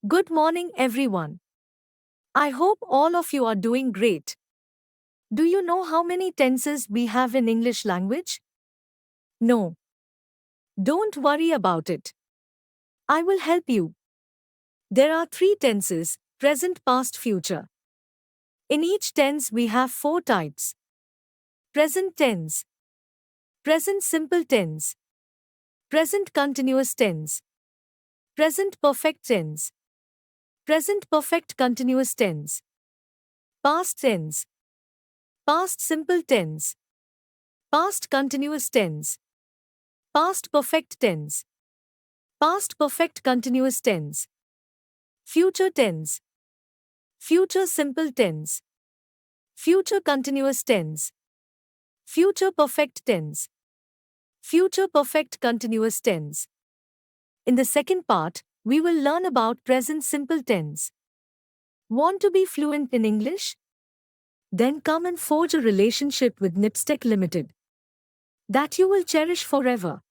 Good morning, everyone. I hope all of you are doing great. Do you know how many tenses we have in English language? No. Don't worry about it. I will help you. There are three tenses: present, past, future. In each tense, we have four types: present tense, present simple tense, present continuous tense, present perfect tense, present perfect continuous tense, past tense, past simple tense, past continuous tense, past perfect tense, past perfect continuous tense, future tense, future simple tense, future continuous tense, future perfect tense, future perfect continuous tense. In the second part, we will learn about present simple tense. Want to be fluent in English? Then come and forge a relationship with NIPSTec Limited that you will cherish forever.